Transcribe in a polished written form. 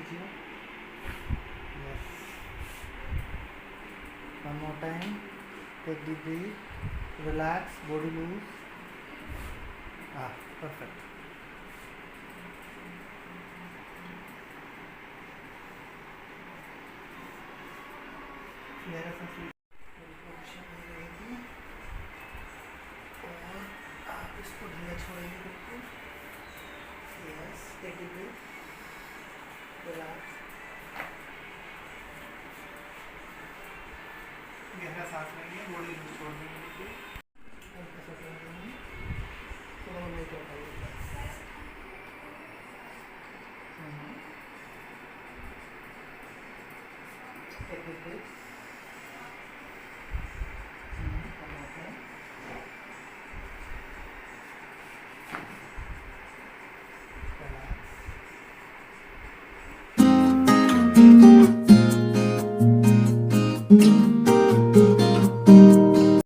कीजिए. Yes. One more time. Take deep breath. Relax. Body loose. Perfect. जरा सा position में रहेगी और आप इसको ढीला छोड़ेंगे बिल्कुल. Yes. Take deep breath. Relax. गहरा सांस लेंगे. बॉडी लूज छोड़ देंगे बिल्कुल. हल्का सा छोड़ देंगे. थोड़ा वेट उठाइए. Take deep breathe.